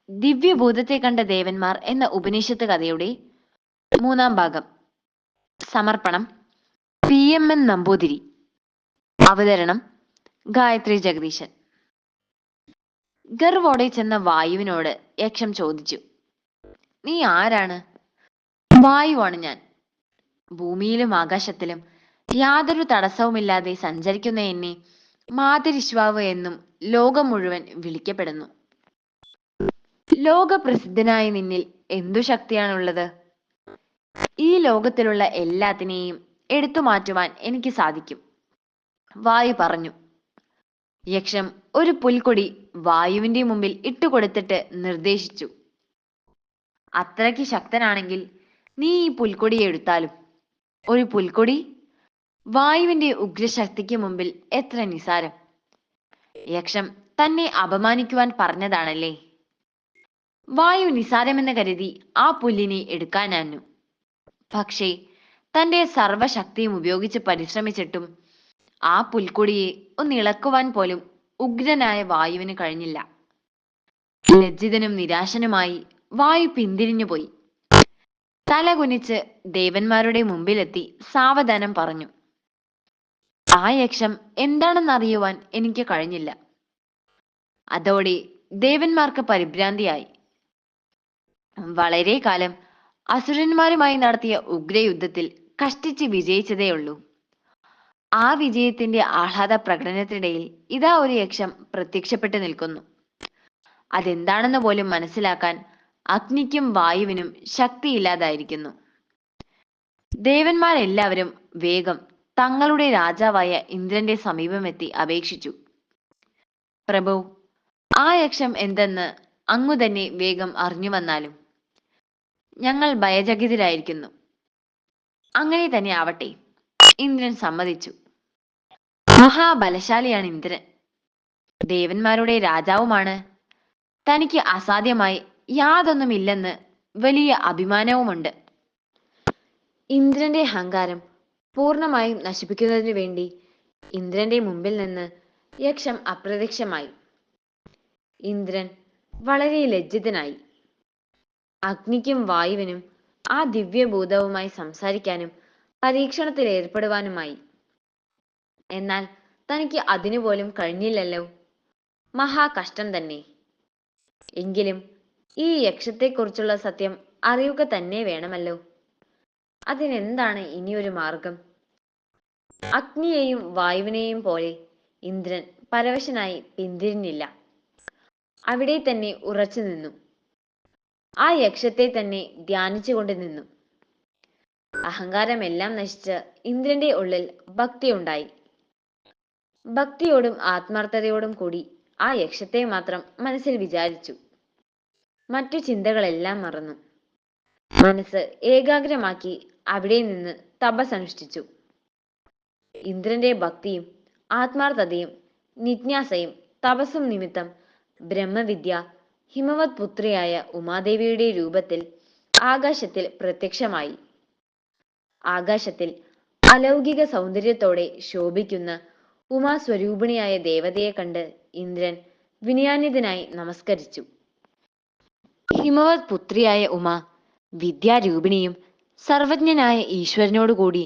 ദിവ്യഭൂതത്തെ കണ്ട ദേവന്മാർ എന്ന ഉപനിഷത്ത് കഥയുടെ 3-ാം ഭാഗം. സമർപ്പണം PMN നമ്പൂതിരി. അവതരണം ഗായത്രി ജഗദീശൻ. ഗർവോടെ ചെന്ന വായുവിനോട് യക്ഷം ചോദിച്ചു, നീ ആരാണ്? വായുവാണ് ഞാൻ. ഭൂമിയിലും ആകാശത്തിലും യാതൊരു തടസ്സവുമില്ലാതെ സഞ്ചരിക്കുന്ന എന്നെ മാതരിശ്വാവ് എന്നും ലോകം മുഴുവൻ വിളിക്കപ്പെടുന്നു. ലോകപ്രസിദ്ധനായ നിന്നിൽ എന്തു ശക്തിയാണുള്ളത്? ഈ ലോകത്തിലുള്ള എല്ലാത്തിനെയും എടുത്തു മാറ്റുവാൻ എനിക്ക് സാധിക്കും. വായു പറഞ്ഞു. യക്ഷം ഒരു പുൽക്കൊടി വായുവിന്റെ മുമ്പിൽ ഇട്ടുകൊടുത്തിട്ട് നിർദ്ദേശിച്ചു, അത്രയ്ക്ക് ശക്തനാണെങ്കിൽ നീ ഈ പുൽക്കൊടിയെ എടുത്താലും. ഒരു പുൽക്കൊടി വായുവിന്റെ ഉഗ്രശക്തിക്ക് മുമ്പിൽ എത്ര നിസാരം. യക്ഷം തന്നെ അപമാനിക്കുവാൻ പറഞ്ഞതാണല്ലേ. വായു നിസാരമെന്ന് കരുതി ആ പുല്ലിനെ എടുക്കാനാഞ്ഞു. പക്ഷേ തന്റെ സർവശക്തിയും ഉപയോഗിച്ച് പരിശ്രമിച്ചിട്ടും ആ പുൽക്കൊടിയെ ഒന്നിളക്കുവാൻ പോലും ഉഗ്രനായ വായുവിന് കഴിഞ്ഞില്ല. ലജ്ജിതനും നിരാശനുമായി വായു പിന്തിരിഞ്ഞുപോയി. തല കുനിച്ച് ദേവന്മാരുടെ മുമ്പിലെത്തി സാവധാനം പറഞ്ഞു, ആ യക്ഷം എന്താണെന്നറിയുവാൻ എനിക്ക് കഴിഞ്ഞില്ല. അതോടെ ദേവന്മാർക്ക് പരിഭ്രാന്തിയായി. വളരെ കാലം അസുരന്മാരുമായി നടത്തിയ ഉഗ്രയുദ്ധത്തിൽ കഷ്ടിച്ച് വിജയിച്ചതേയുള്ളൂ. ആ വിജയത്തിന്റെ ആഹ്ലാദ പ്രകടനത്തിനിടയിൽ ഇതാ ഒരു യക്ഷം പ്രത്യക്ഷപ്പെട്ടു നിൽക്കുന്നു. അതെന്താണെന്ന് പോലും മനസ്സിലാക്കാൻ അഗ്നിക്കും വായുവിനും ശക്തിയില്ലാതായിരിക്കുന്നു. ദേവന്മാരെല്ലാവരും വേഗം തങ്ങളുടെ രാജാവായ ഇന്ദ്രന്റെ സമീപമെത്തി അപേക്ഷിച്ചു, പ്രഭു, ആ യക്ഷം എന്തെന്ന് അങ്ങു തന്നെ വേഗം അറിഞ്ഞു വന്നാലും. ഞങ്ങൾ ഭയചകിതരായിരിക്കുന്നു. അങ്ങനെ തന്നെ ആവട്ടെ. ഇന്ദ്രൻ സമ്മതിച്ചു. മഹാബലശാലിയാണ് ഇന്ദ്രൻ. ദേവന്മാരുടെ രാജാവുമാണ്. തനിക്ക് അസാധ്യമായി യാതൊന്നുമില്ലെന്ന് വലിയ അഭിമാനവുമുണ്ട്. ഇന്ദ്രന്റെ അഹങ്കാരം പൂർണ്ണമായും നശിപ്പിക്കുന്നതിനു വേണ്ടി ഇന്ദ്രന്റെ മുമ്പിൽ നിന്ന് യക്ഷം അപ്രത്യക്ഷമായി. ഇന്ദ്രൻ വളരെ ലജ്ജിതനായി. അഗ്നിക്കും വായുവിനും ആ ദിവ്യഭൂതവുമായി സംസാരിക്കാനും പരീക്ഷണത്തിൽ ഏർപ്പെടുവാനുമായി. എന്നാൽ തനിക്ക് അതിനുപോലും കഴിഞ്ഞില്ലല്ലോ. മഹാകഷ്ടം തന്നെ. എങ്കിലും ഈ യക്ഷത്തെക്കുറിച്ചുള്ള സത്യം അറിയുക തന്നെ വേണമല്ലോ. അതിനെന്താണ് ഇനിയൊരു മാർഗം? അഗ്നിയെയും വായുവിനെയും പോലെ ഇന്ദ്രൻ പരവശനായി പിന്തിരിഞ്ഞില്ല. അവിടെ തന്നെ ഉറച്ചു നിന്നു. ആ യക്ഷത്തെ തന്നെ ധ്യാനിച്ചുകൊണ്ട് നിന്നു. അഹങ്കാരമെല്ലാം നശിച്ച് ഇന്ദ്രന്റെ ഉള്ളിൽ ഭക്തിയുണ്ടായി. ഭക്തിയോടും ആത്മാർത്ഥതയോടും കൂടി ആ യക്ഷത്തെ മാത്രം മനസ്സിൽ വിചാരിച്ചു. മറ്റു ചിന്തകളെല്ലാം മറന്നു. മനസ്സ് ഏകാഗ്രമാക്കി അവിടെ നിന്ന് തപസ്സനുഷ്ഠിച്ചു. ഇന്ദ്രന്റെ ഭക്തിയും ആത്മാർത്ഥതയും നിജ്ഞാസയും തപസ്സും നിമിത്തം ബ്രഹ്മവിദ്യ ഹിമവത് പുത്രിയായ ഉമാദേവിയുടെ രൂപത്തിൽ ആകാശത്തിൽ പ്രത്യക്ഷമായി. ആകാശത്തിൽ അലൗകിക സൗന്ദര്യത്തോടെ ശോഭിക്കുന്ന ഉമാസ്വരൂപിണിയായ ദേവതയെ കണ്ട് ഇന്ദ്രൻ വിനയാന്വിതനായി നമസ്കരിച്ചു. ഹിമവത് പുത്രിയായ ഉമ വിദ്യാരൂപിണിയും സർവജ്ഞനായ ഈശ്വരനോടുകൂടി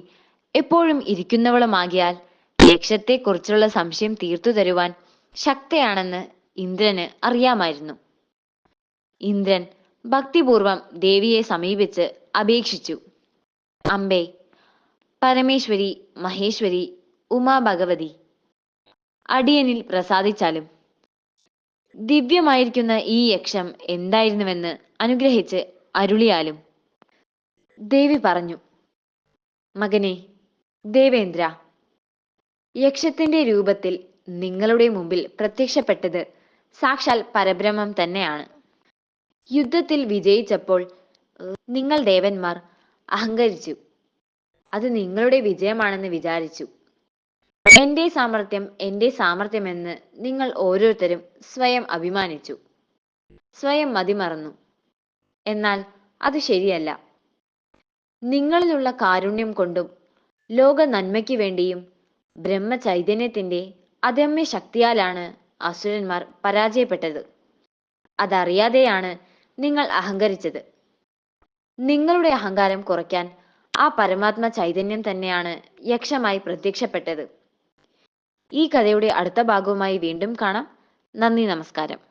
എപ്പോഴും ഇരിക്കുന്നവളുമാകിയാൽ യക്ഷത്തെക്കുറിച്ചുള്ള സംശയം തീർത്തു തരുവാൻ ശക്തയാണെന്ന് ഇന്ദ്രന് അറിയാമായിരുന്നു. ഇന്ദ്രൻ ഭക്തിപൂർവം ദേവിയെ സമീപിച്ച് അപേക്ഷിച്ചു, അംബേ, പരമേശ്വരി, മഹേശ്വരി, ഉമാ ഭഗവതി, അടിയനിൽ പ്രസാദിച്ചാലും. ദിവ്യമായിരിക്കുന്ന ഈ യക്ഷം എന്തായിരുന്നുവെന്ന് അനുഗ്രഹിച്ച് അരുളിയാലും. ദേവി പറഞ്ഞു, മകനെ ദേവേന്ദ്ര, യക്ഷത്തിന്റെ രൂപത്തിൽ നിങ്ങളുടെ മുമ്പിൽ പ്രത്യക്ഷപ്പെട്ടത് സാക്ഷാൽ പരബ്രഹ്മം തന്നെയാണ്. യുദ്ധത്തിൽ വിജയിച്ചപ്പോൾ നിങ്ങൾ ദേവന്മാർ അഹങ്കരിച്ചു. അത് നിങ്ങളുടെ വിജയമാണെന്ന് വിചാരിച്ചു. എന്റെ സാമർത്ഥ്യമെന്ന് നിങ്ങൾ ഓരോരുത്തരും സ്വയം അഭിമാനിച്ചു. സ്വയം മതിമറന്നു. എന്നാൽ അത് ശരിയല്ല. നിങ്ങളിലുള്ള കാരുണ്യം കൊണ്ടും ലോക നന്മയ്ക്ക് വേണ്ടിയും ബ്രഹ്മചൈതന്യത്തിന്റെ അദമ്യ ശക്തിയാലാണ് അസുരന്മാർ പരാജയപ്പെട്ടത്. അതറിയാതെയാണ് നിങ്ങൾ അഹങ്കരിച്ചത്. നിങ്ങളുടെ അഹങ്കാരം കുറയ്ക്കാൻ ആ പരമാത്മ ചൈതന്യം തന്നെയാണ് യക്ഷമായി പ്രത്യക്ഷപ്പെട്ടത്. ഈ കഥയുടെ അടുത്ത ഭാഗവുമായി വീണ്ടും കാണാം. നന്ദി, നമസ്കാരം.